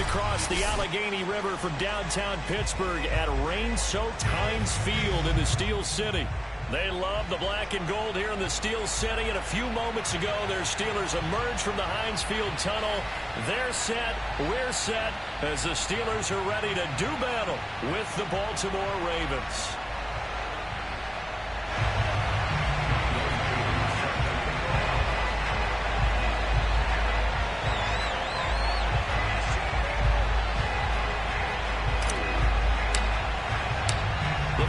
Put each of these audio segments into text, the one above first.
across the Allegheny River from downtown Pittsburgh at rain-soaked Heinz Field in the Steel City. They love the black and gold here in the Steel City, and a few moments ago, their Steelers emerged from the Heinz Field tunnel. They're set, we're set, as the Steelers are ready to do battle with the Baltimore Ravens.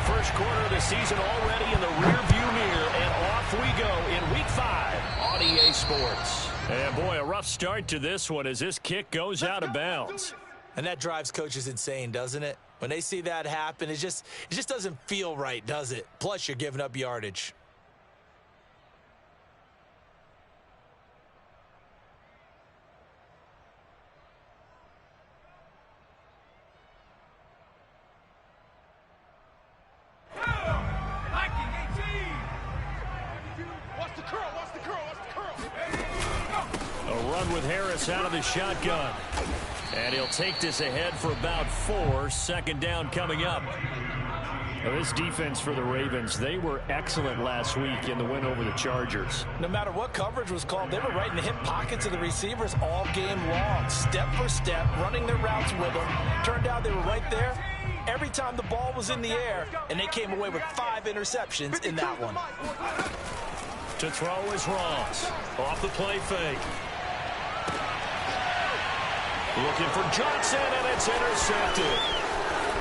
First quarter of the season already in the rearview mirror, and off we go in Week 5 on EA Sports. And boy, a rough start to this one as this kick goes out of bounds. And that drives coaches insane, doesn't it? When they see that happen, it just doesn't feel right, does it? Plus, you're giving up yardage. With Harris out of the shotgun. And he'll take this ahead for about 4. Second down coming up. Now this defense for the Ravens, they were excellent last week in the win over the Chargers. No matter what coverage was called, they were right in the hip pockets of the receivers all game long. Step for step, running their routes with them. Turned out they were right there every time the ball was in the air, and they came away with 5 interceptions in that one. To throw is Ross. Off the play fake. Looking for Johnson, and it's intercepted.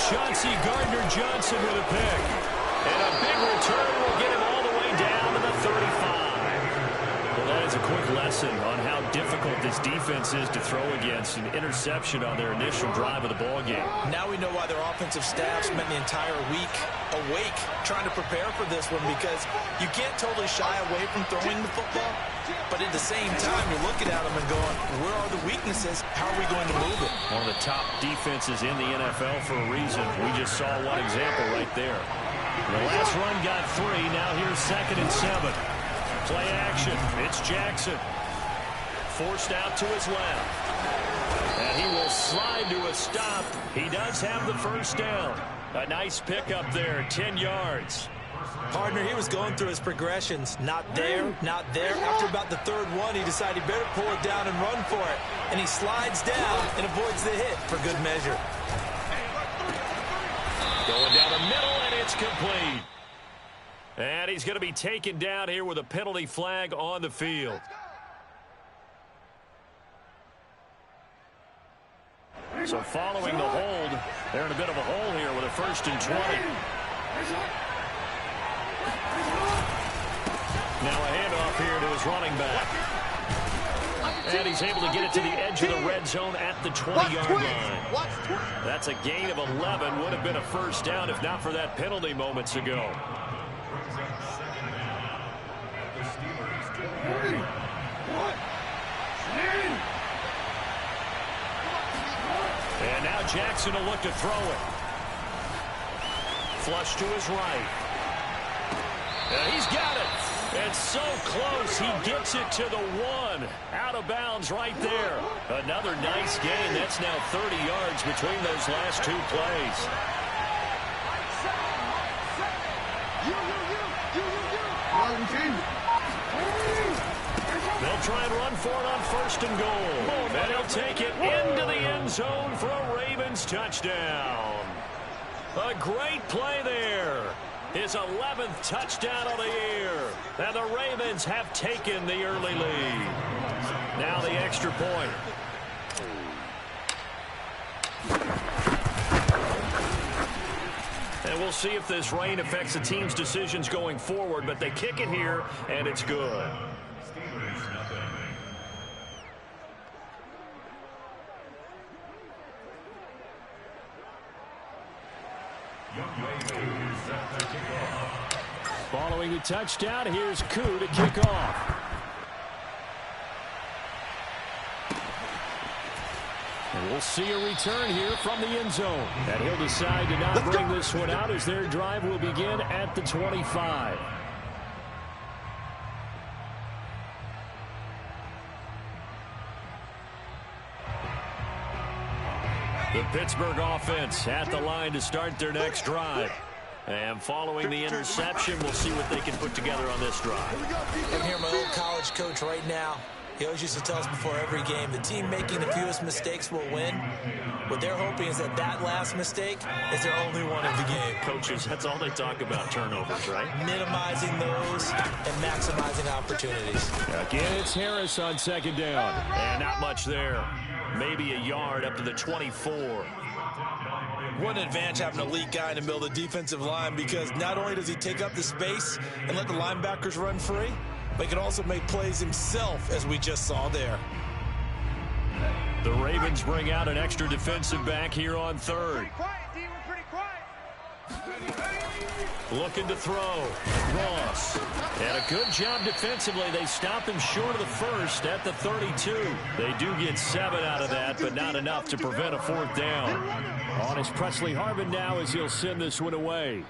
Chauncey Gardner-Johnson with a pick. And a big return will get him all the way down to the 35. Well, that is a quick lesson on how difficult this defense is to throw against. An interception on their initial drive of the ballgame. Now we know why their offensive staff spent the entire week awake trying to prepare for this one, because you can't totally shy away from throwing the football. But at the same time, you're looking at them and going, where are the weaknesses? How are we going to move it? One of the top defenses in the NFL for a reason. We just saw one example right there. The last run got 3. Now here's 2nd and 7. Play action. It's Jackson. Forced out to his left. And he will slide to a stop. He does have the first down. A nice pickup there, 10 yards. Partner, he was going through his progressions. Not there, not there. After about the 3rd one, he decided he better pull it down and run for it. And he slides down and avoids the hit for good measure. Going down the middle, and it's complete. And he's going to be taken down here with a penalty flag on the field. So following the hold, they're in a bit of a hole here with a 1st and 20. Now a handoff here to his running back. And he's able to get it to the edge of the red zone at the 20-yard line. That's a gain of 11. Would have been a first down if not for that penalty moments ago. And now Jackson will look to throw it. Flush to his right. And he's got it. It's so close. He gets it to the 1. Out of bounds right there. Another nice gain. That's now 30 yards between those last 2 plays. They'll try and run for it on 1st and goal. And he'll take it into the end zone for a Ravens touchdown. A great play there. His 11th touchdown of the year. And the Ravens have taken the early lead. Now the extra point. And we'll see if this rain affects the team's decisions going forward, but they kick it here, and it's good. Following the touchdown, here's Koo to kick off. And we'll see a return here from the end zone. And he'll decide to not bring this one out as their drive will begin at the 25. The Pittsburgh offense at the line to start their next drive. And following the interception, we'll see what they can put together on this drive. I'm here, my old college coach right now. He always used to tell us before every game, the team making the fewest mistakes will win. What they're hoping is that that last mistake is their only one of the game. Coaches, that's all they talk about, turnovers, right? Minimizing those and maximizing opportunities. Again, it's Harris on second down. And not much there. Maybe a yard up to the 24. What an advantage having a elite guy in the middle of the defensive line, because not only does he take up the space and let the linebackers run free, but he can also make plays himself, as we just saw there. The Ravens bring out an extra defensive back here on third. Looking to throw. Ross. And a good job defensively. They stop him short of the first at the 32. They do get 7 out of that, but not enough to prevent a fourth down. On is Presley Harvin now as he'll send this one away.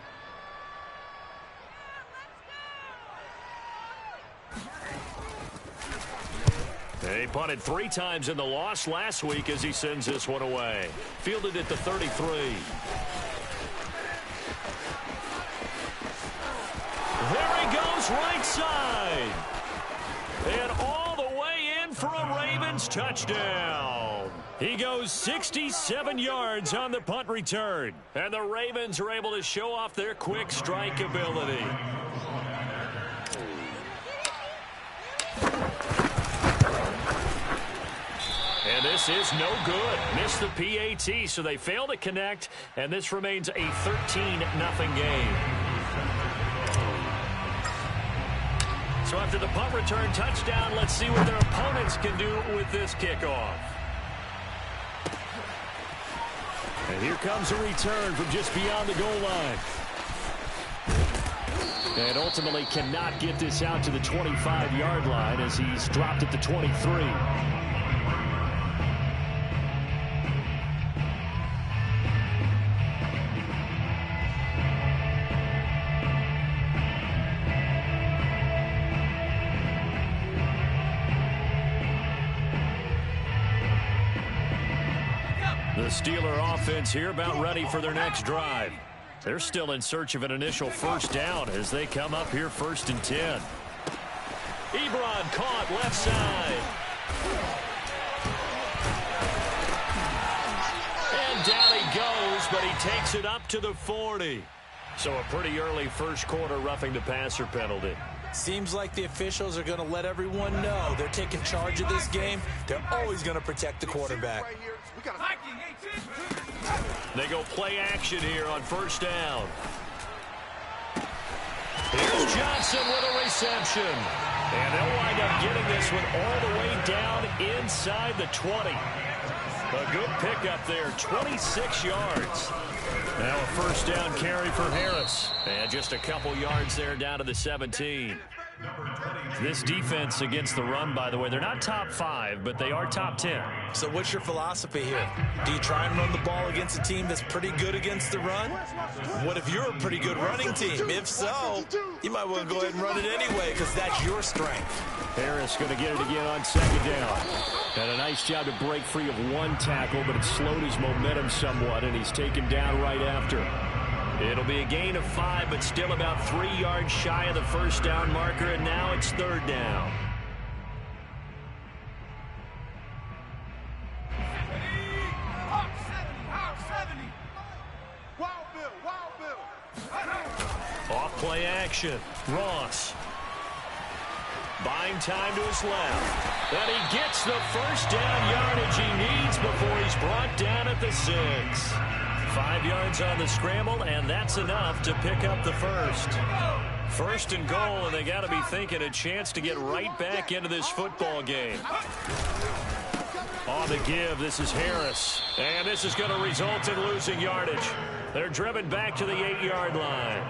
He punted 3 times in the loss last week as he sends this one away. Fielded at the 33. There he goes, right side. And all the way in for a Ravens touchdown. He goes 67 yards on the punt return. And the Ravens are able to show off their quick strike ability. And this is no good. Missed the PAT, so they fail to connect, and this remains a 13-0 game. So after the punt return touchdown, let's see what their opponents can do with this kickoff. And here comes a return from just beyond the goal line. And ultimately cannot get this out to the 25-yard line as he's dropped at the 23. The Steeler offense here about ready for their next drive. They're still in search of an initial first down as they come up here 1st and 10. Ebron caught left side. And down he goes, but he takes it up to the 40. So a pretty early first quarter roughing the passer penalty. Seems like the officials are going to let everyone know they're taking charge of this game. They're always going to protect the quarterback. They go play action here on first down. Here's Johnson with a reception. And they'll wind up getting this one all the way down inside the 20. A good pickup there, 26 yards. Now a first down carry for Harris. And just a couple yards there down to the 17. This defense against the run, by the way, they're not top 5, but they are top 10. So what's your philosophy here? Do you try and run the ball against a team that's pretty good against the run? What if you're a pretty good running team? If so, you might want to go ahead and run it anyway because that's your strength. Harris going to get it again on second down. And a nice job to break free of one tackle, but it slowed his momentum somewhat, and he's taken down right after. It'll be a gain of 5, but still about 3 yards shy of the first down marker, and now it's 3rd down. Off play action. Ross. Buying time to his left. And he gets the first down yardage he needs before he's brought down at the 6. 5 yards on the scramble, and that's enough to pick up the first. 1st and goal, and they got to be thinking a chance to get right back into this football game. On the give, this is Harris. And this is going to result in losing yardage. They're driven back to the 8-yard line.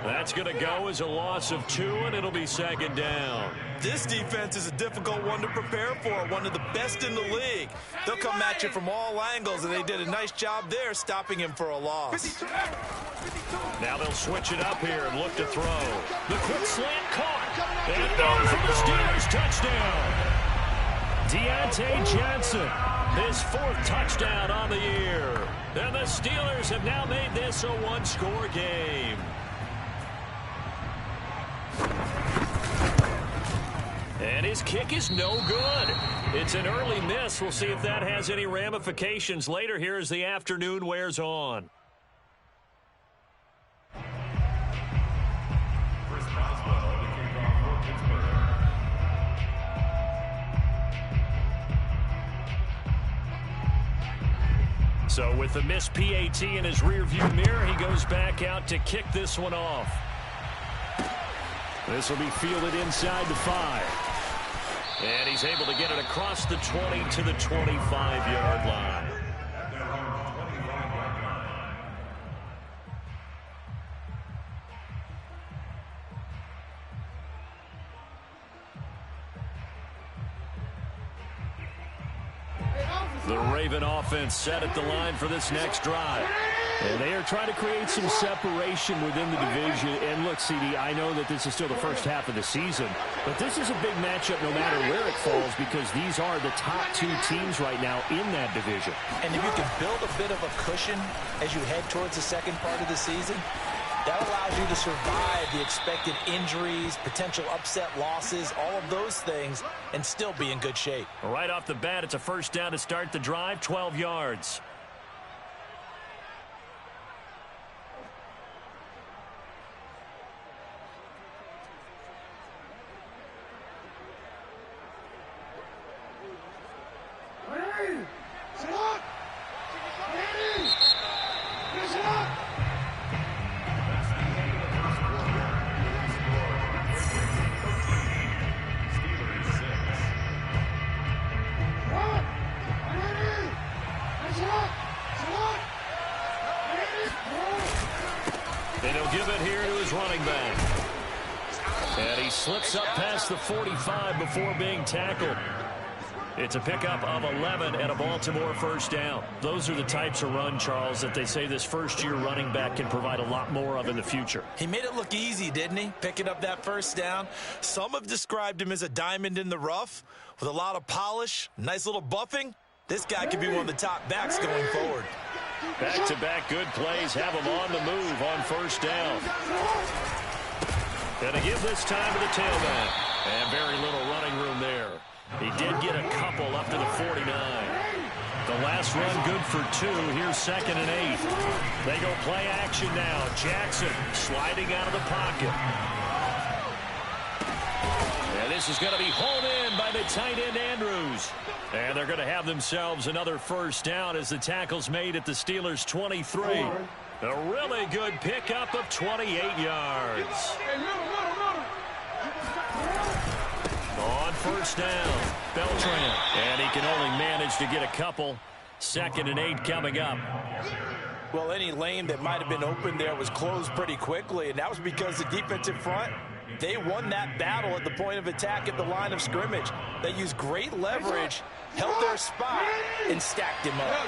That's going to go as a loss of 2, and it'll be 2nd down. This defense is a difficult one to prepare for, one of the best in the league. They'll come at you from all angles, and they did a nice job there stopping him for a loss. Now they'll switch it up here and look to throw. The quick slant caught. And down for the Steelers touchdown. Deontay Johnson His fourth touchdown on the year. And the Steelers have now made this a one-score game. And his kick is no good. It's an early miss. We'll see if that has any ramifications later here as the afternoon wears on. So with the missed PAT in his rearview mirror, he goes back out to kick this one off. This will be fielded inside the 5. And he's able to get it across the 20 to the 25-yard line. The Raven offense set at the line for this next drive. And they are trying to create some separation within the division. And look, CD, I know that this is still the first half of the season, but this is a big matchup no matter where it falls because these are the top two teams right now in that division. And if you can build a bit of a cushion as you head towards the second part of the season, that allows you to survive the expected injuries, potential upset losses, all of those things, and still be in good shape. Right off the bat, it's a first down to start the drive, 12 yards. And he'll give it here to his running back. And he slips up past the 45 before being tackled. It's a pickup of 11 and a Baltimore first down. Those are the types of run, Charles, that they say this first-year running back can provide a lot more of in the future. He made it look easy, didn't he? Picking up that first down. Some have described him as a diamond in the rough with a lot of polish, nice little buffing. This guy could be one of the top backs going forward. Back-to-back good plays have him on the move on first down. Going to give this time to the tailback. And very little running room there. He did get a couple up to the 49. The last run good for 2. Here's 2nd and 8. They go play action now. Jackson sliding out of the pocket. And this is going to be hauled in by the tight end Andrews. And they're going to have themselves another first down as the tackle's made at the Steelers' 23. A really good pickup of 28 yards. On first down, Beltran. And he can only manage to get a couple. 2nd and 8 coming up. Well, any lane that might have been open there was closed pretty quickly, and that was because the defensive front, they won that battle at the point of attack at the line of scrimmage. They used great leverage, held their spot, and stacked him up.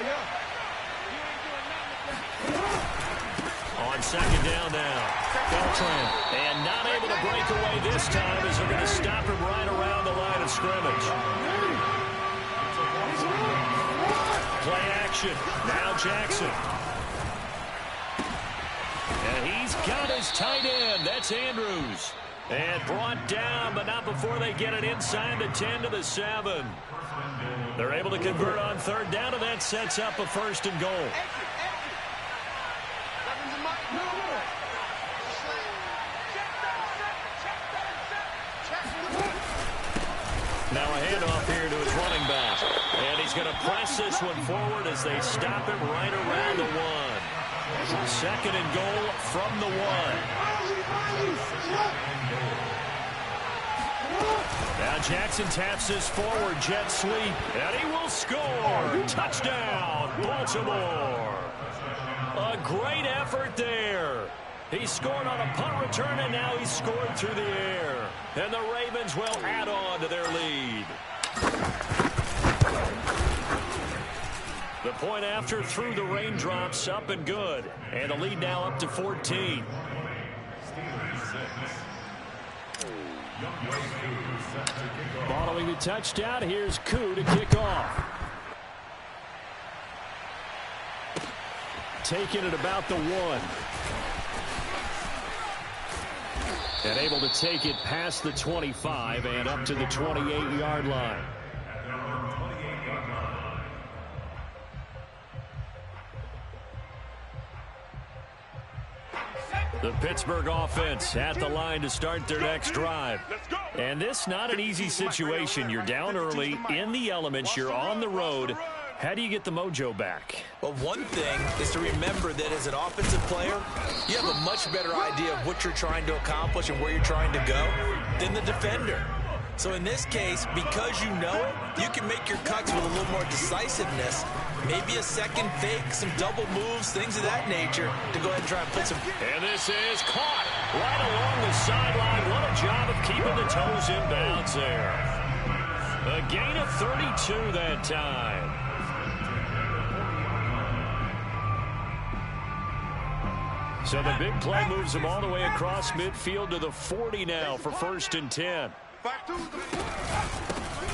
On 2nd down now, Beltran. And not able to break away this time as they're going to stop him right around the line of scrimmage. Play action. Now Jackson. And he's got his tight end. That's Andrews. And brought down, but not before they get it inside the 10 to the 7. They're able to convert on 3rd down, and that sets up a 1st and goal. Now a handoff here to his running back. And he's going to press this one forward as they stop him right around the 1. 2nd and goal from the 1. Now Jackson taps this forward jet sweep. And he will score. Touchdown, Baltimore. A great effort there. He scored on a punt return, and now he's scored through the air. And the Ravens will add on to their lead. The point after through the raindrops, up and good. And the lead now up to 14. Following the touchdown, here's Koo to kick off. taken at about the 1. And able to take it past the 25 and up to the 28-yard line. The Pittsburgh offense at the line to start their next drive. And this not an easy situation. You're down early, in the elements, you're on the road. How do you get the mojo back? Well, one thing is to remember that as an offensive player, you have a much better idea of what you're trying to accomplish and where you're trying to go than the defender. So in this case, because you know it, you can make your cuts with a little more decisiveness. Maybe a second fake, some double moves, things of that nature to go ahead and try and put some... And this is caught right along the sideline. What a job of keeping the toes in bounds there. A gain of 32 that time. So the big play moves him all the way across midfield to the 40 now for 1st and 10.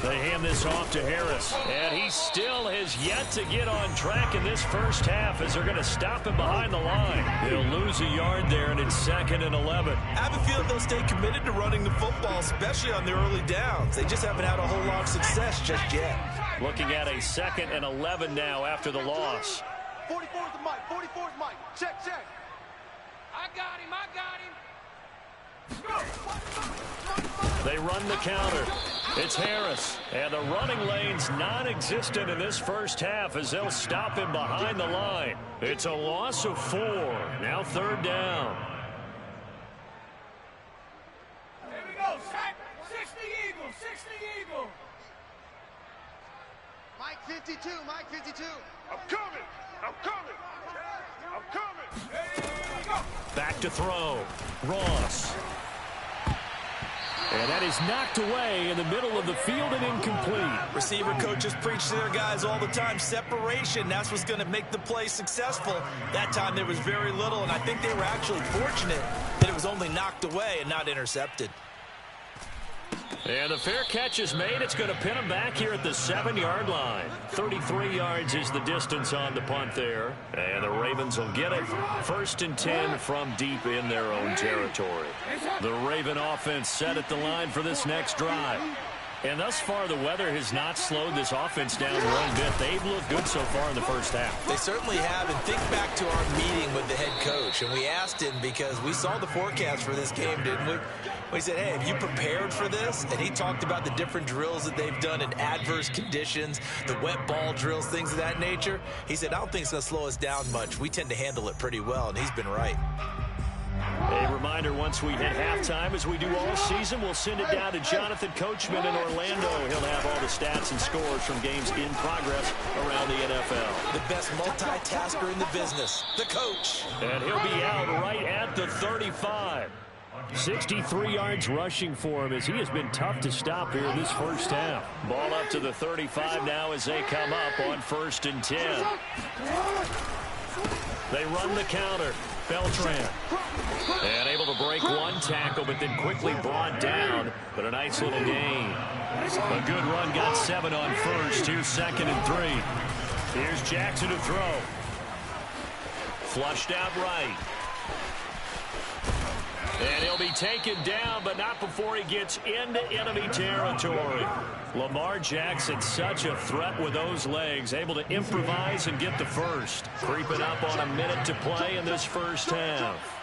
They hand this off to Harris, and he still has yet to get on track in this first half as they're going to stop him behind the line. He'll lose a yard there, and it's 2nd and 11. I have a feeling they'll stay committed to running the football, especially on the early downs. They just haven't had a whole lot of success just yet. Looking at a 2nd and 11 now after the loss. 44's the mic, 44's mic. Check, check. I got him, I got him. They run the counter. It's Harris, and the running lane's non-existent in this first half as they'll stop him behind the line. It's a loss of 4. Now 3rd down. Here we go, sack. 60 Eagle, 60 Eagle. Mike 52, Mike 52. I'm coming, I'm coming, I'm coming. There we go. Back to throw. Ross. And that is knocked away in the middle of the field and incomplete. Receiver coaches preach to their guys all the time. Separation, that's what's going to make the play successful. That time there was very little, and I think they were actually fortunate that it was only knocked away and not intercepted. And the fair catch is made. It's going to pin him back here at the 7-yard line. 33 yards is the distance on the punt there. And the Ravens will get it. 1st and 10 from deep in their own territory. The Raven offense set at the line for this next drive. And thus far, the weather has not slowed this offense down one bit. They've looked good so far in the first half. They certainly have. And think back to our meeting with the head coach. And we asked him because we saw the forecast for this game, didn't we? We said, hey, have you prepared for this? And he talked about the different drills that they've done in adverse conditions, the wet ball drills, things of that nature. He said, I don't think it's going to slow us down much. We tend to handle it pretty well, and he's been right. A reminder, once we hit halftime, as we do all season, we'll send it down to Jonathan Coachman in Orlando. He'll have all the stats and scores from games in progress around the NFL. The best multitasker in the business, the coach. And he'll be out right at the 35. 63 yards rushing for him as he has been tough to stop here this first half. Ball up to the 35 now as they come up on 1st and 10. They run the counter. Beltran. And able to break one tackle, but then quickly brought down. But a nice little gain. A good run, got 7 on 1st. Here's 2nd and 3. Here's Jackson to throw. Flushed out right. And he'll be taken down, but not before he gets into enemy territory. Lamar Jackson, such a threat with those legs, able to improvise and get the first. Creeping up on a minute to play in this first half.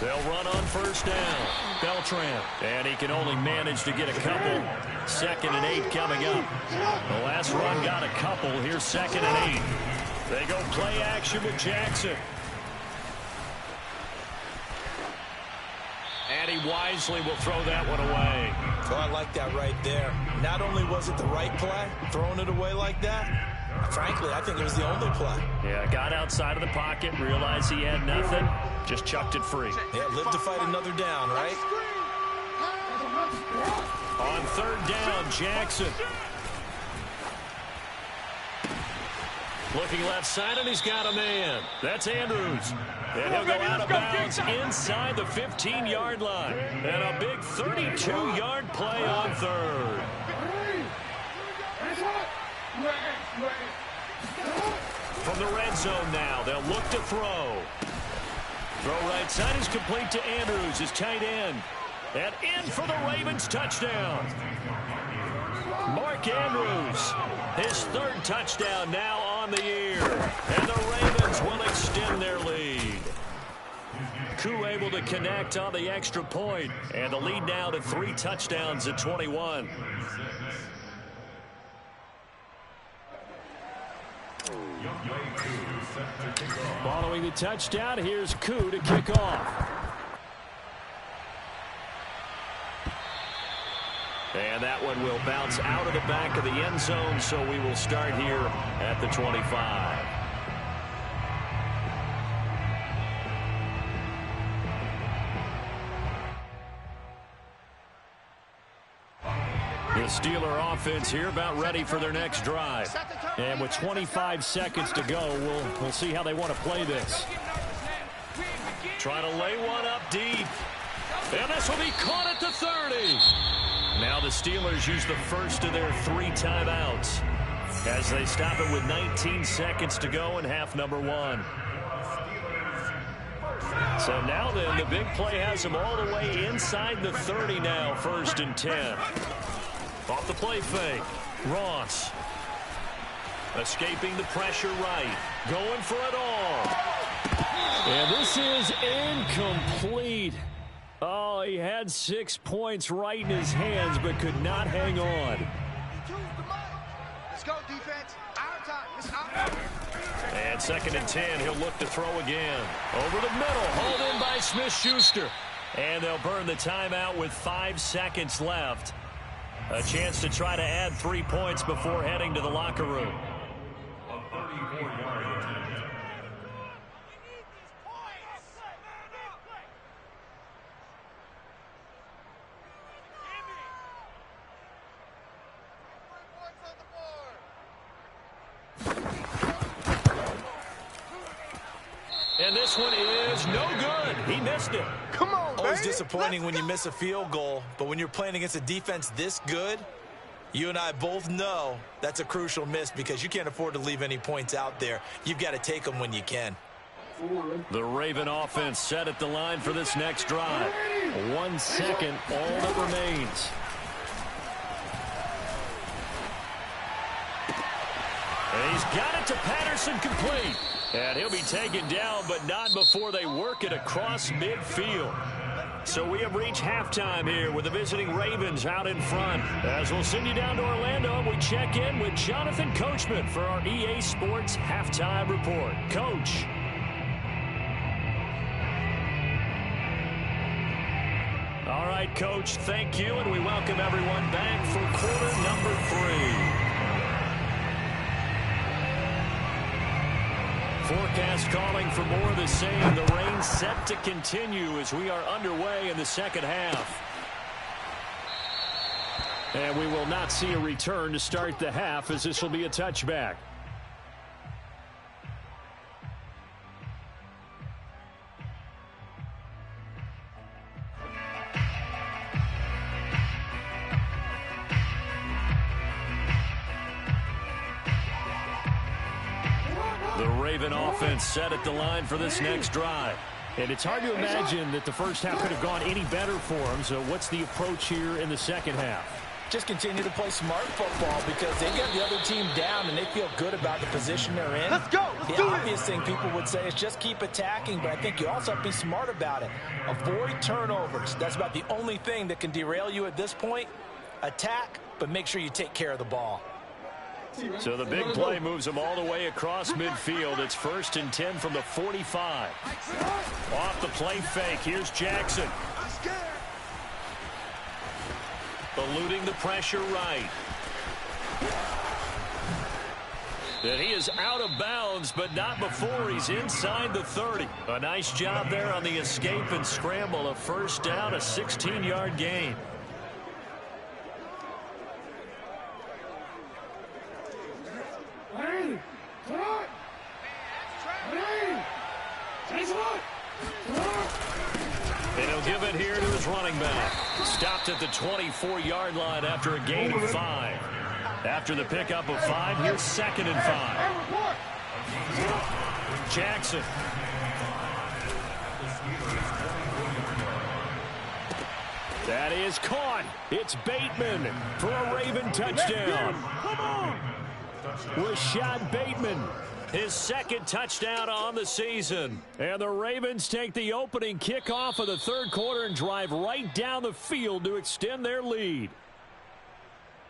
They'll run on 1st down. Beltran. And he can only manage to get a couple. 2nd and 8 coming up. The last run got a couple. Here's 2nd and 8. They go play action with Jackson. And he wisely will throw that one away. Oh, I like that right there. Not only was it the right play, throwing it away like that, frankly, I think it was the only play. Yeah, got outside of the pocket, realized he had nothing, just chucked it free. Yeah, live to fight another down, right? On 3rd down, Jackson. Looking left side, and he's got a man. That's Andrews. And he'll go out of bounds inside the 15-yard line. And a big 32-yard play on 3rd. From the red zone now, they'll look to throw. Throw right side is complete to Andrews, his tight end. And in for the Ravens touchdown. Mark Andrews, his third touchdown now on the year. And the Ravens will extend their lead. Koo able to connect on the extra point. And the lead now to 3 touchdowns at 21. Following the touchdown, here's Koo to kick off. And that one will bounce out of the back of the end zone, so we will start here at the 25. The Steeler offense here about ready for their next drive. And with 25 seconds to go, we'll see how they want to play this. Try to lay one up deep. And this will be caught at the 30. Now the Steelers use the first of their 3 timeouts as they stop it with 19 seconds to go in half number 1. So now then, the big play has them all the way inside the 30 now, 1st and 10. Off the play fake, Ross. Escaping the pressure right. Going for it all. And this is incomplete. Oh, he had 6 points right in his hands, but could not hang on. Let's go, defense. Our time. It's our time. And 2nd and 10, he'll look to throw again. Over the middle, hauled in by Smith-Schuster. And they'll burn the timeout with 5 seconds left. A chance to try to add 3 points before heading to the locker room. And this one is no good. He missed it. Come on, Always baby. disappointing when you miss a field goal, but when you're playing against a defense this good, you and I both know that's a crucial miss because you can't afford to leave any points out there. You've got to take them when you can. The Raven offense set at the line for this next drive. 1 second, all that remains. And he's got it to Patterson, complete. And he'll be taken down, but not before they work it across midfield. So we have reached halftime here with the visiting Ravens out in front. As we'll send you down to Orlando, we check in with Jonathan Coachman for our EA Sports Halftime Report. Coach. All right, Coach, thank you, and we welcome everyone back for quarter number 3. Forecast calling for more of the same. The rain set to continue as we are underway in the second half. And we will not see a return to start the half, as this will be a touchback. The Raven offense set at the line for this next drive. And it's hard to imagine that the first half could have gone any better for them. So what's the approach here in the second half? Just continue to play smart football because they get the other team down and they feel good about the position they're in. Let's go. Let's do The it. obvious thing people would say is just keep attacking, but I think you also have to be smart about it. Avoid turnovers. That's about the only thing that can derail you at this point. Attack, but make sure you take care of the ball. So the big play moves them all the way across midfield. It's 1st and 10 from the 45. Off the play fake. Here's Jackson. I'm scared. Eluding the pressure right. And he is out of bounds, but not before he's inside the 30. A nice job there on the escape and scramble. A first down, a 16-yard gain. And he'll give it here to his running back. Stopped at the 24-yard line after a gain of 5. After the pickup of 5, here's 2nd and 5. Jackson. That is caught. It's Bateman for a Raven touchdown. Rashad Bateman, his 2nd touchdown on the season. And the Ravens take the opening kickoff of the 3rd quarter and drive right down the field to extend their lead.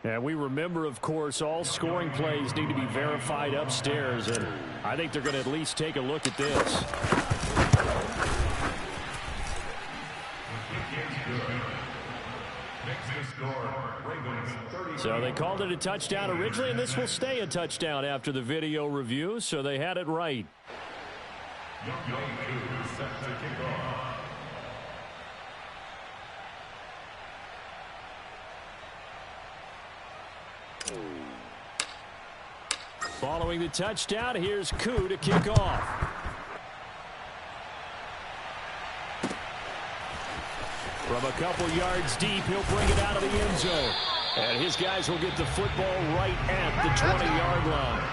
And we remember, of course, all scoring plays need to be verified upstairs, and I think they're going to at least take a look at this. So they called it a touchdown originally, and this will stay a touchdown after the video review, so they had it right. Following the touchdown, here's Koo to kick off. From a couple yards deep, he'll bring it out of the end zone. And his guys will get the football right at the 20-yard line.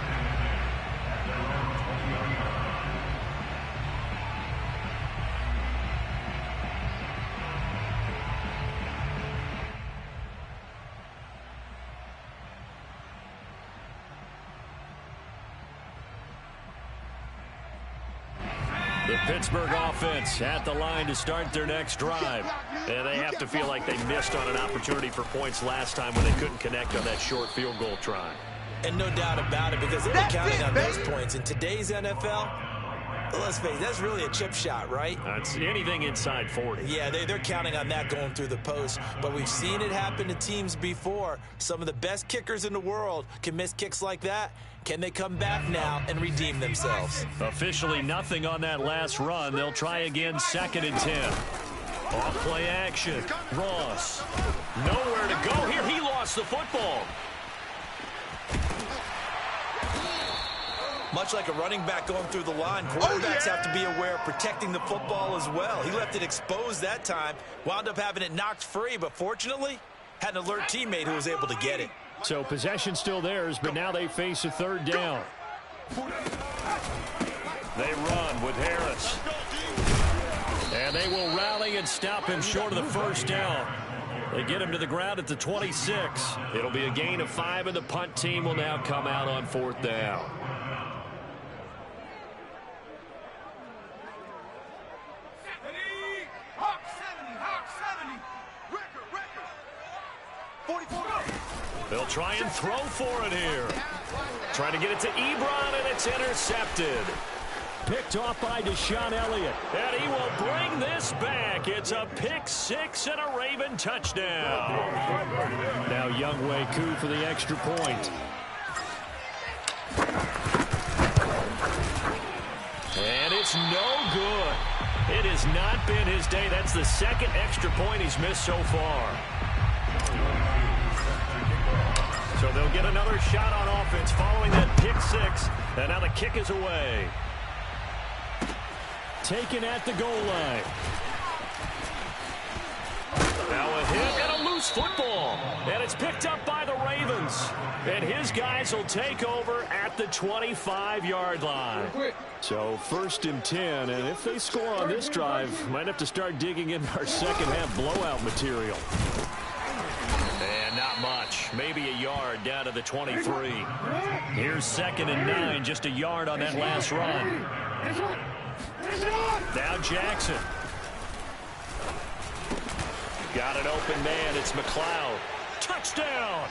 The Pittsburgh offense at the line to start their next drive. And they have to feel like they missed on an opportunity for points last time when they couldn't connect on that short field goal try. And no doubt about it, because they were counting on those points. In today's NFL, let's face it, that's really a chip shot, right? That's anything inside 40. Yeah, they're counting on that going through the post. But we've seen it happen to teams before. Some of the best kickers in the world can miss kicks like that. Can they come back now and redeem themselves? Officially nothing on that last run. They'll try again, 2nd and 10. Off play action. Ross. Nowhere to go here. He lost the football. Much like a running back going through the line, quarterbacks have to be aware of protecting the football as well. He left it exposed that time, wound up having it knocked free, but fortunately, had an alert teammate who was able to get it. So possession still theirs, but now they face a 3rd down. They run with Harris. And they will rally and stop him short of the 1st down. They get him to the ground at the 26. It'll be a gain of 5, and the punt team will now come out on 4th down. They'll try and throw for it here. Trying to get it to Ebron, and it's intercepted. Picked off by Deshaun Elliott. And he will bring this back. It's a pick-6 and a Raven touchdown. Now Younghoe Koo for the extra point. And it's no good. It has not been his day. That's the 2nd extra point he's missed so far. So they'll get another shot on offense following that pick-6. And now the kick is away. Taken at the goal line. Now a hit and a loose football. And it's picked up by the Ravens. And his guys will take over at the 25-yard line. So 1st and 10. And if they score on this drive, might have to start digging in our second-half blowout material. And not much. Maybe a yard down to the 23. Here's 2nd and 9. Just a yard on that last run. Now Jackson. Got an open man. It's McLeod. Touchdown.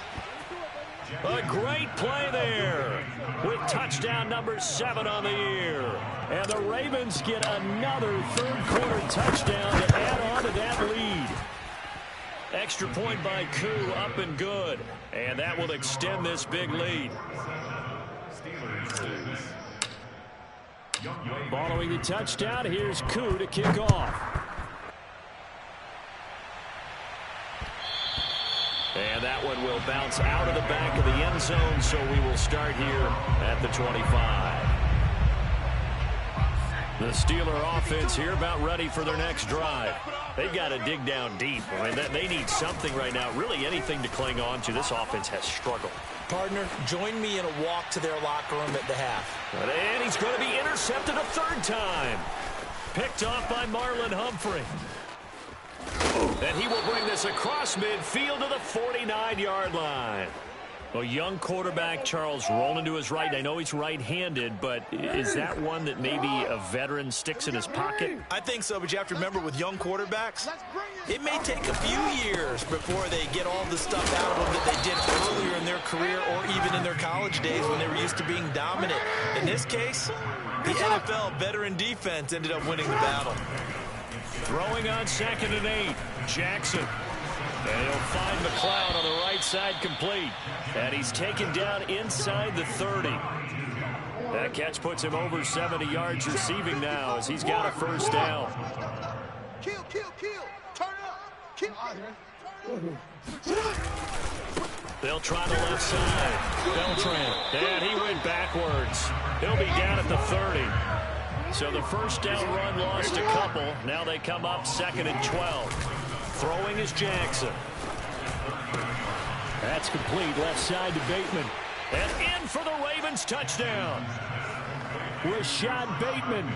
A great play there with touchdown number 7 on the year. And the Ravens get another 3rd quarter touchdown to add on to that lead. Extra point by Koo, up and good. And that will extend this big lead. Following the touchdown, here's Koo to kick off. And that one will bounce out of the back of the end zone, so we will start here at the 25. The Steeler offense here about ready for their next drive. They've got to dig down deep. I mean, they need something right now, really anything to cling on to. This offense has struggled. Partner, join me in a walk to their locker room at the half. And he's going to be intercepted a third time. Picked off by Marlon Humphrey. And he will bring this across midfield to the 49-yard line. A young quarterback, Charles, rolling to his right. I know he's right-handed, but is that one that maybe a veteran sticks in his pocket? I think so, but you have to remember with young quarterbacks, it may take a few years before they get all the stuff out of them that they did earlier in their career or even in their college days when they were used to being dominant. In this case, the NFL veteran defense ended up winning the battle. Throwing on 2nd and 8, Jackson. And he'll find McLeod on the right side complete. And he's taken down inside the 30. That catch puts him over 70 yards receiving now as he's got a first down. Kill. Turn up. Kill. They'll try the left side. Beltran. And he went backwards. He'll be down at the 30. So the first down run lost a couple. Now they come up 2nd and 12. Throwing is Jackson. That's complete left side to Bateman. And in for the Ravens touchdown. Rashad Bateman.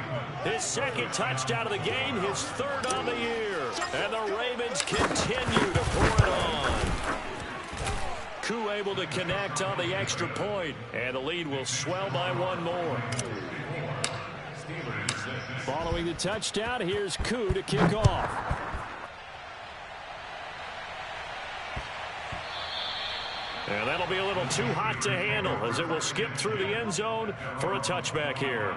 His 2nd touchdown of the game, his 3rd on the year. And the Ravens continue to pour it on. Koo able to connect on the extra point. And the lead will swell by one more. Following the touchdown, here's Koo to kick off. And that'll be a little too hot to handle as it will skip through the end zone for a touchback here.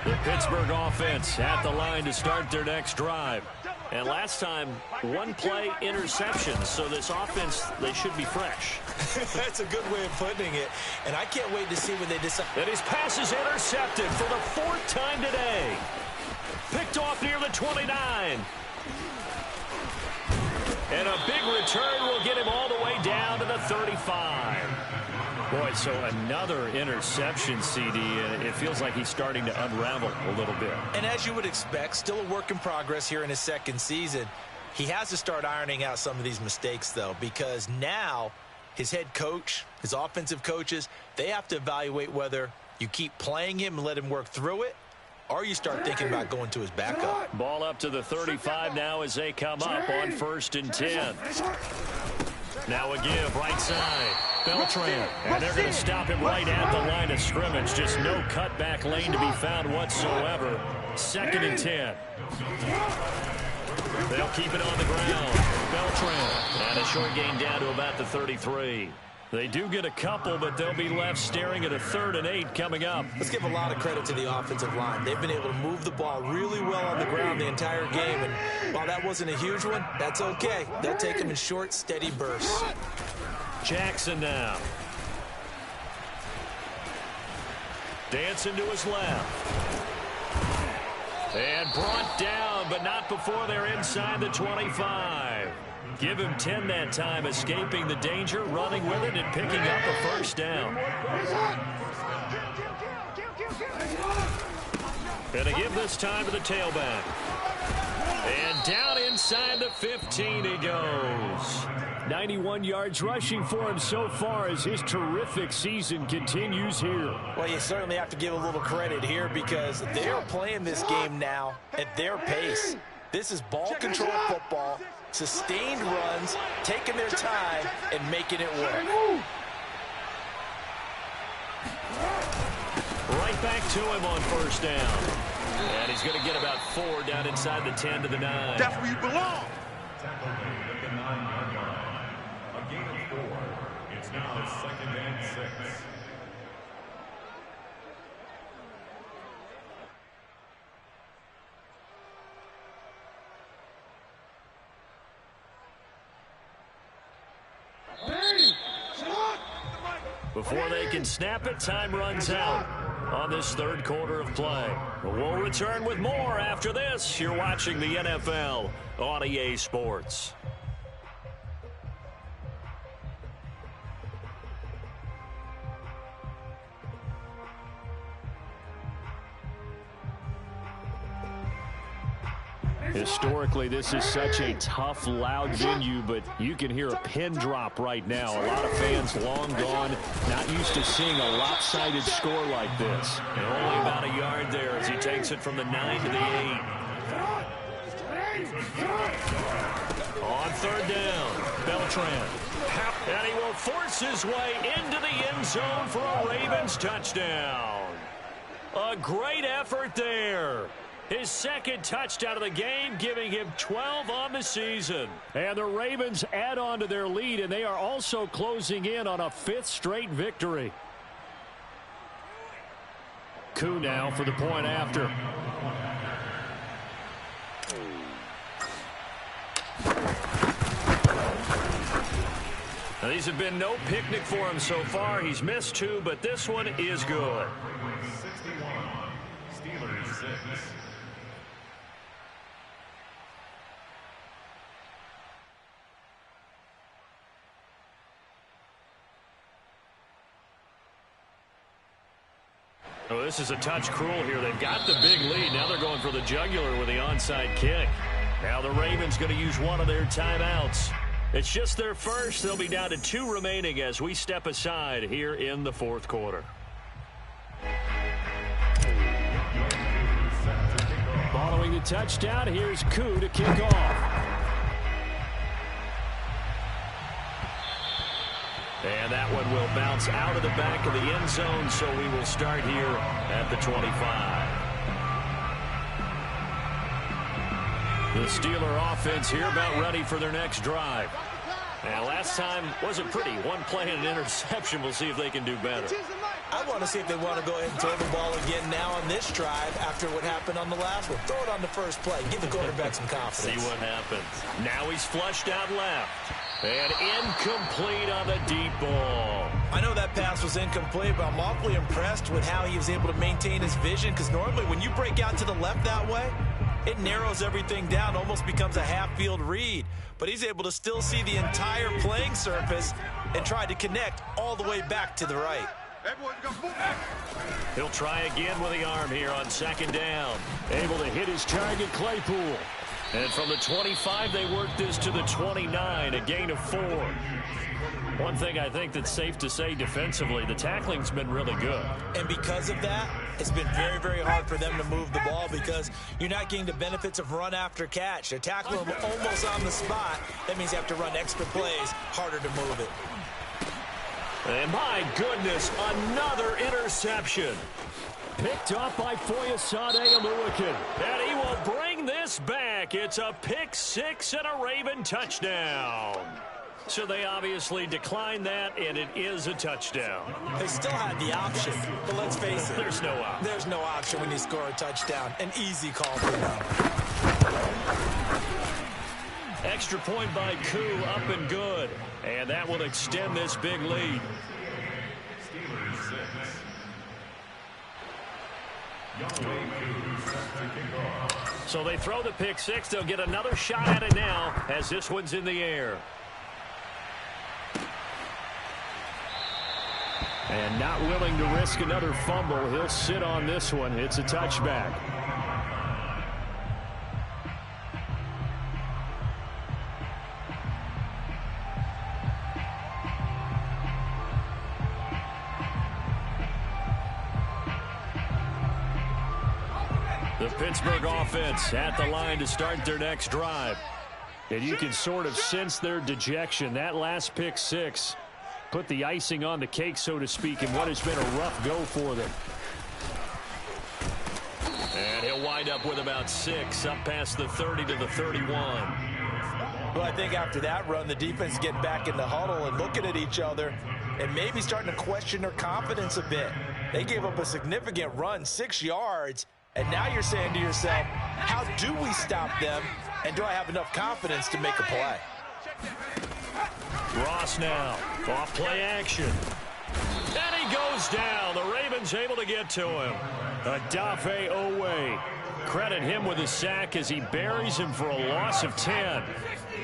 The Pittsburgh offense at the line to start their next drive. And last time, one play interception. So this offense, they should be fresh. That's a good way of putting it. And I can't wait to see when they decide. And his pass is intercepted for the 4th time today. Picked off near the 29. And a big return will get him all the way down to the 35. Boy, so another interception, CD, and it feels like he's starting to unravel a little bit. And as you would expect, still a work in progress here in his 2nd season. He has to start ironing out some of these mistakes, though, because now his head coach, his offensive coaches, they have to evaluate whether you keep playing him and let him work through it, or you start thinking about going to his backup. Ball up to the 35 now as they come up on 1st and 10. Now a give, right side. Beltran. And they're going to stop him right at the line of scrimmage. Just no cutback lane to be found whatsoever. 2nd and 10. They'll keep it on the ground. Beltran. And a short gain down to about the 33. They do get a couple, but they'll be left staring at a 3rd and 8 coming up. Let's give a lot of credit to the offensive line. They've been able to move the ball really well on the ground the entire game. And while that wasn't a huge one, that's okay. They'll take them in short, steady bursts. Jackson now. Dancing to his left. And brought down, but not before they're inside the 25. Give him 10 that time, escaping the danger, running with it, and picking up a first down. Gonna give this time to the tailback. And down inside the 15 he goes. 91 yards rushing for him so far as his terrific season continues here. Well, you certainly have to give a little credit here because they're playing this game now at their pace. This is ball control football, sustained runs, taking their time, and making it work. Right back to him on first down. And he's going to get about 4 down inside the 10 to the 9. That's where you belong. A gain of 4. It's now 2nd and 6. Before they can snap it, time runs out on this third quarter of play. We'll return with more after this. You're watching the NFL on EA Sports. Historically, this is such a tough, loud venue, but you can hear a pin drop right now. A lot of fans long gone, not used to seeing a lopsided score like this. And only about a yard there as he takes it from the 9 to the 8. On third down, Beltran. And he will force his way into the end zone for a Ravens touchdown. A great effort there. His second touchdown of the game, giving him 12 on the season. And the Ravens add on to their lead, and they are also closing in on a 5th straight victory. Koo now for the point after. Now, these have been no picnic for him so far. He's missed 2, but this one is good. 61, Steelers 6. Oh, this is a touch cruel here. They've got the big lead. Now they're going for the jugular with the onside kick. Now the Ravens going to use one of their timeouts. It's just their first. They'll be down to 2 remaining as we step aside here in the fourth quarter. Following the touchdown, here's Koo to kick off. And that one will bounce out of the back of the end zone, so we will start here at the 25. The Steeler offense here about ready for their next drive. Now, last time wasn't pretty. One play and an interception. We'll see if they can do better. I want to see if they want to go ahead and throw the ball again now on this drive after what happened on the last one. Throw it on the first play. Give the quarterback some confidence. See what happens. Now he's flushed out left. And incomplete on the deep ball. I know that pass was incomplete, but I'm awfully impressed with how he was able to maintain his vision, because normally when you break out to the left that way, it narrows everything down, almost becomes a half-field read. But he's able to still see the entire playing surface and try to connect all the way back to the right. He'll try again with the arm here on second down. Able to hit his target, Claypool. And from the 25, they work this to the 29, a gain of 4. One thing I think that's safe to say defensively, the tackling's been really good. And because of that, it's been very, very hard for them to move the ball because you're not getting the benefits of run after catch. They're tackling them almost on the spot. That means you have to run extra plays, harder to move it. And my goodness, another interception. Picked up by Foyesade Oluwakin. And he will bring this back. It's a pick 6 and a Raven touchdown. So they obviously declined that, and it is a touchdown. They still had the option, but let's face it. There's no option. There's no option when you score a touchdown. An easy call for them. Extra point by Koo, up and good. And that will extend this big lead. Steelers 6. So they throw the pick 6. They'll get another shot at it now as this one's in the air. And not willing to risk another fumble. He'll sit on this one. It's a touchback. The Pittsburgh offense at the line to start their next drive. And you can sort of sense their dejection. That last pick 6 put the icing on the cake, so to speak, in what has been a rough go for them. And he'll wind up with about 6, up past the 30 to the 31. Well, I think after that run, the defense getting back in the huddle and looking at each other and maybe starting to question their confidence a bit. They gave up a significant run, 6 yards, and now you're saying to yourself, how do we stop them, and do I have enough confidence to make a play? Ross now, off play action. goes down. The Ravens able to get to him. Adafe Owe. Credit him with a sack as he buries him for a loss of 10.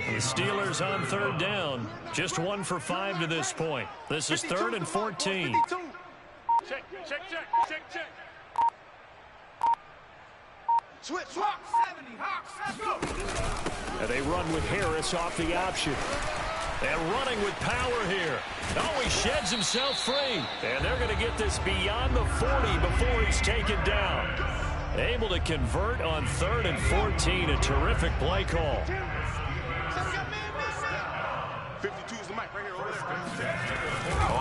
And the Steelers on third down. Just 1 for 5 to this point. This is 3rd and 14. Check. Switch. And they run with Harris off the option. And running with power here. Oh, he sheds himself free. And they're going to get this beyond the 40 before he's taken down. Able to convert on 3rd and 14. A terrific play call. 52 is the mic right here. Over there.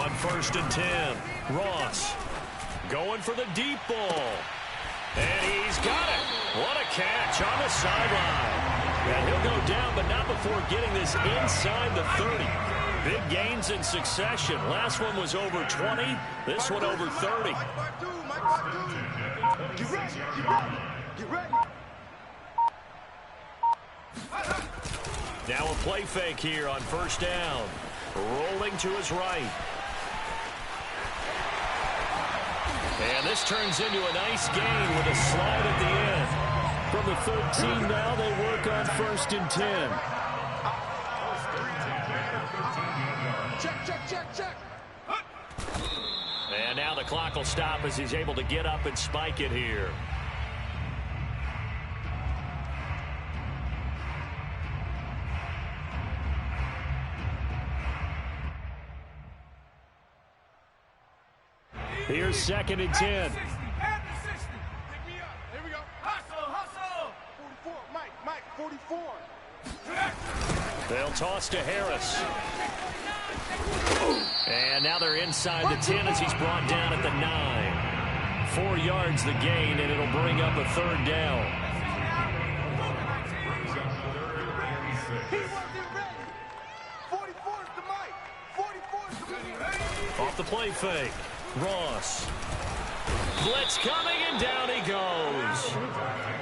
On 1st and 10. Ross going for the deep ball. And he's got it. What a catch on the sideline. And he'll go down, but not before getting this inside the 30. Big gains in succession. Last one was over 20. This one over 30. Get ready. Now a play fake here on 1st down. Rolling to his right. And this turns into a nice gain with a slide at the end. From the 13 now, they work on 1st and 10. Check. And now the clock will stop as he's able to get up and spike it here. Here's 2nd and 10. Here we go. Hustle. 44. Mike, 44. They'll toss to Harris. And now they're inside the 10 as he's brought down at the 9. 4 yards the gain, and it'll bring up a 3rd down. He wasn't ready. 44 is the mic. 44 is the mic. Off the play fake. Ross. Blitz coming, and down he goes.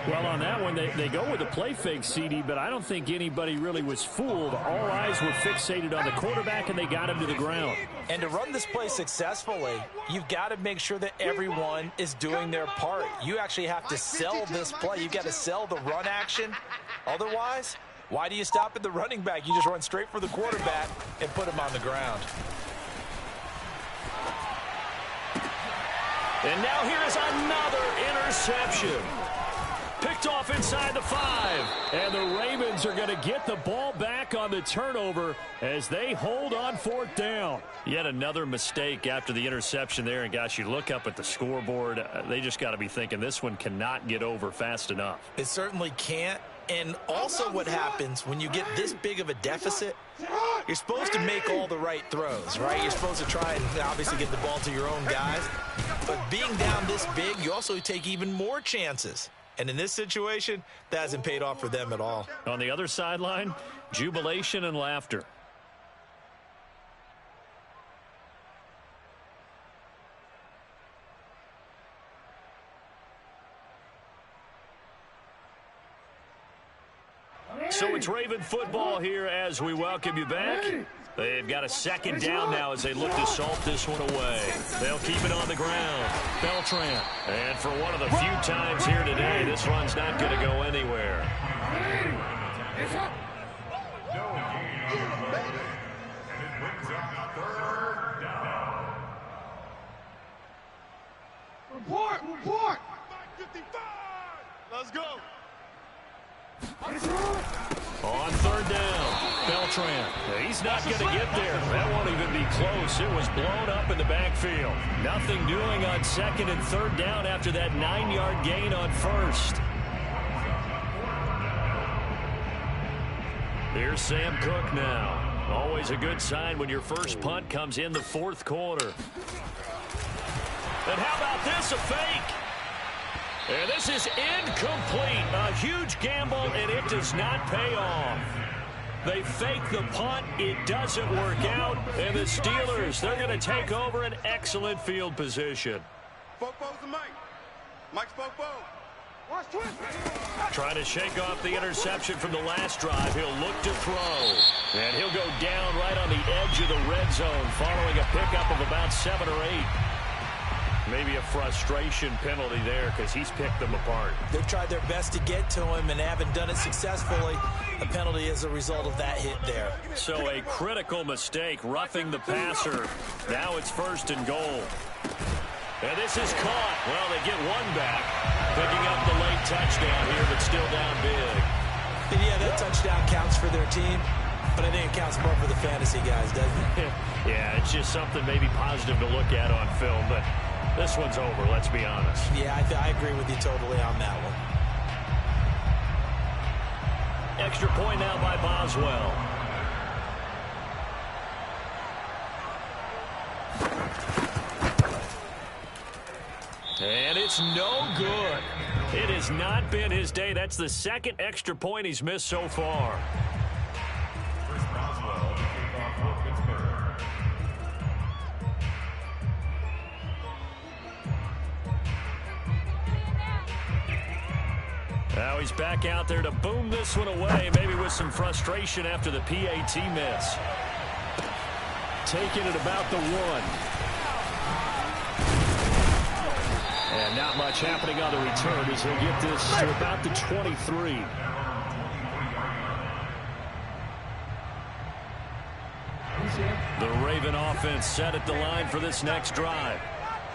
Well, on that one, they go with a play fake, CD, but I don't think anybody really was fooled. All eyes were fixated on the quarterback, and they got him to the ground. And to run this play successfully, you've got to make sure that everyone is doing their part. You actually have to sell this play. You've got to sell the run action. Otherwise, why do you stop at the running back? You just run straight for the quarterback and put him on the ground. And now here is another interception. Picked off inside the 5. And the Ravens are going to get the ball back on the turnover as they hold on 4th down. Yet another mistake after the interception there. And, gosh, you look up at the scoreboard. They just got to be thinking this one cannot get over fast enough. It certainly can't. And also what happens when you get this big of a deficit, you're supposed to make all the right throws, right? You're supposed to try and obviously get the ball to your own guys. But being down this big, you also take even more chances. And in this situation, that hasn't paid off for them at all. On the other sideline, jubilation and laughter. So it's Raven football here as we welcome you back. They've got a 2nd down now as they look to salt this one away. They'll keep it on the ground. Beltran. And for one of the few times here today, this run's not going to go anywhere. Report. 55. Let's go. On 3rd down, Beltran. He's not going to get there. That won't even be close. It was blown up in the backfield. Nothing doing on 2nd and 3rd down after that 9-yard gain on 1st. Here's Sam Cook now. Always a good sign when your first punt comes in the 4th quarter. And how about this, a fake? And this is incomplete. A huge gamble, and it does not pay off. They fake the punt. It doesn't work out. And the Steelers, they're going to take over an excellent field position. Spopo's the mic. Mike Spopo. Watch twist. Trying to shake off the interception from the last drive. He'll look to throw. And he'll go down right on the edge of the red zone following a pickup of about 7 or 8. Maybe a frustration penalty there because he's picked them apart. They've tried their best to get to him and haven't done it successfully. A penalty as a result of that hit there. So a critical mistake, roughing the passer. Now it's 1st and goal. And this is caught. Well, they get one back. Picking up the late touchdown here, but still down big. And yeah, that touchdown counts for their team, but I think it counts more for the fantasy guys, doesn't it? Yeah, it's just something maybe positive to look at on film, but this one's over, let's be honest. Yeah, I agree with you totally on that one. Extra point now by Boswell. And it's no good. It has not been his day. That's the 2nd extra point he's missed so far. Now he's back out there to boom this one away, maybe with some frustration after the PAT miss. Taking it about the 1. And not much happening on the return as he'll get this to about the 23. The Raven offense set at the line for this next drive.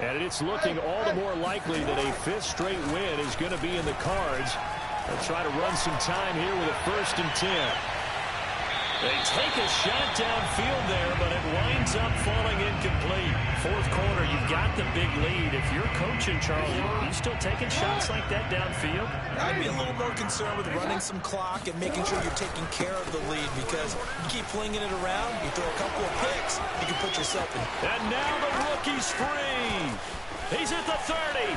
And it's looking all the more likely that a 5th straight win is going to be in the cards. They'll try to run some time here with a 1st and 10. They take a shot downfield there, but it winds up falling incomplete. 4th quarter, you've got the big lead. If you're coaching, Charles, are you still taking shots like that downfield? I'd be a little more concerned with running some clock and making sure you're taking care of the lead, because you keep flinging it around, you throw a couple of picks, you can put yourself in. And now the rookie's free. He's at the 30.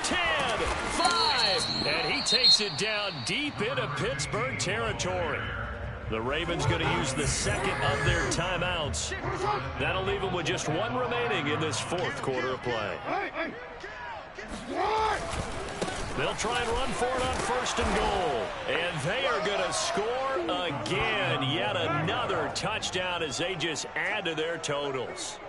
10, 5, and he takes it down deep into Pittsburgh territory. The Ravens going to use the 2nd of their timeouts. That'll leave them with just 1 remaining in this 4th quarter of play. They'll try and run for it on 1st and goal. And they are going to score again. Yet another touchdown as they just add to their totals.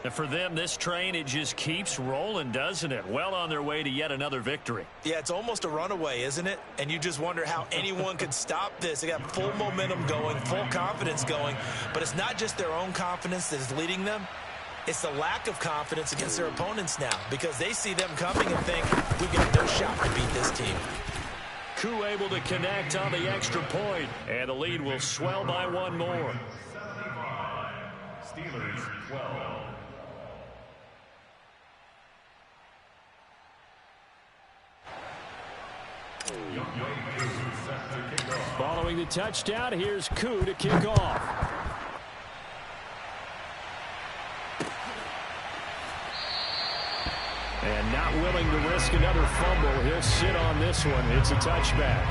And for them, this train, it just keeps rolling, doesn't it? Well on their way to yet another victory. Yeah, it's almost a runaway, isn't it? And you just wonder how anyone could stop this. They got full momentum going, full confidence going. But it's not just their own confidence that is leading them. It's the lack of confidence against their opponents now, because they see them coming and think, we've got no shot to beat this team. Koo able to connect on the extra point, and the lead will swell by 1 more. Steelers 12. Following the touchdown, here's Koo to kick off. And not willing to risk another fumble, he'll sit on this one. It's a touchback.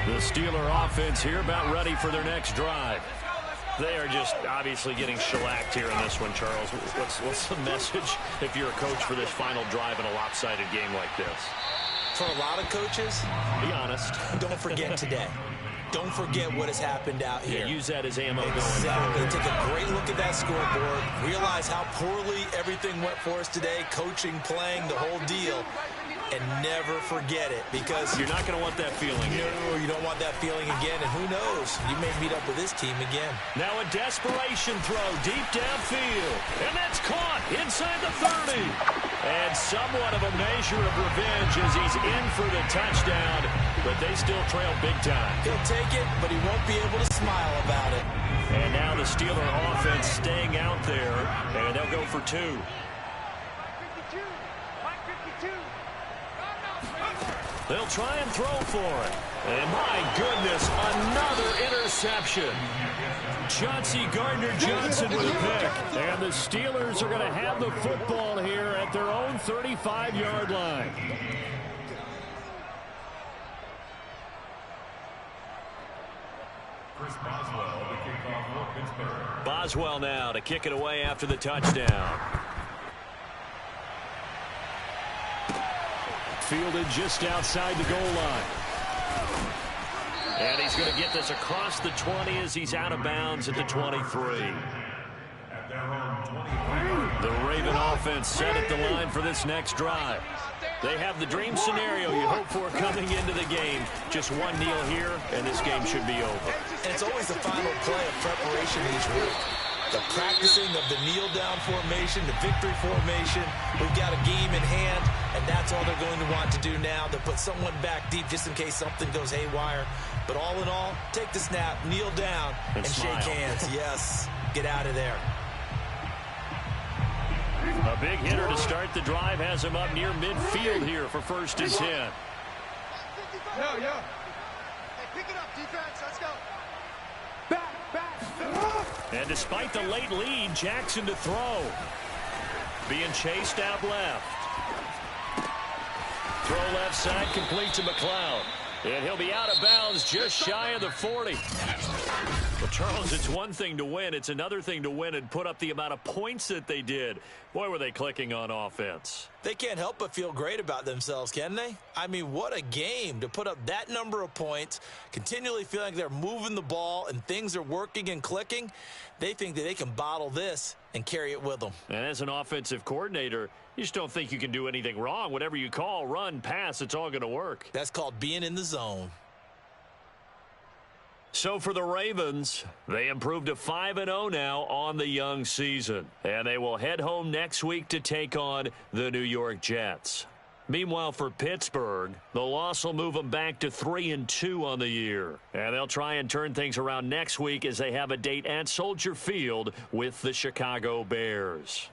The Steeler offense here about ready for their next drive. They are just obviously getting shellacked here in this one, Charles. What's the message if you're a coach for this final drive in a lopsided game like this? For a lot of coaches, be honest. Don't forget today. Don't forget what has happened out here. Yeah, use that as ammo going Exactly. Take a great look at that scoreboard. Realize how poorly everything went for us today. Coaching, playing, the whole deal. And never forget it, because you're not going to want that feeling. No, you don't want that feeling again. And who knows? You may meet up with this team again. Now a desperation throw deep downfield. And that's caught inside the 30. And somewhat of a measure of revenge as he's in for the touchdown. But they still trail big time. He'll take it, but he won't be able to smile about it. And now the Steeler offense staying out there. And they'll go for 2. They'll try and throw for it. And my goodness, another interception. Chauncey Gardner-Johnson with a pick. And the Steelers are going to have the football here at their own 35-yard line. Chris Boswell, the kickoff for Pittsburgh. Boswell now to kick it away after the touchdown. Fielded just outside the goal line. And he's going to get this across the 20 as he's out of bounds at the 23. offense set at the line for this next drive. They have the dream scenario you hope for coming into the game. Just one kneel here, and this game should be over. And it's always the final play of preparation each week. The practicing of the kneel-down formation, the victory formation. We've got a game in hand, and that's all they're going to want to do now. They'll put someone back deep just in case something goes haywire. But all in all, take the snap, kneel down, and shake hands. Yes, get out of there. A big hitter to start the drive has him up near midfield here for 1st and 10. Yo. Hey, pick it up, defense. Let's go. Back. And despite the late lead, Jackson to throw. Being chased out left. Throw left side, complete to McLeod. And he'll be out of bounds just shy of the 40. Well, Charles, it's one thing to win. It's another thing to win and put up the amount of points that they did. Boy, were they clicking on offense. They can't help but feel great about themselves, can they? I mean, what a game to put up that number of points, continually feeling like they're moving the ball and things are working and clicking. They think that they can bottle this and carry it with them. And as an offensive coordinator, you just don't think you can do anything wrong. Whatever you call, run, pass, it's all going to work. That's called being in the zone. So for the Ravens, they improved to 5-0 now on the young season. And they will head home next week to take on the New York Jets. Meanwhile, for Pittsburgh, the loss will move them back to 3-2 on the year. And they'll try and turn things around next week as they have a date at Soldier Field with the Chicago Bears.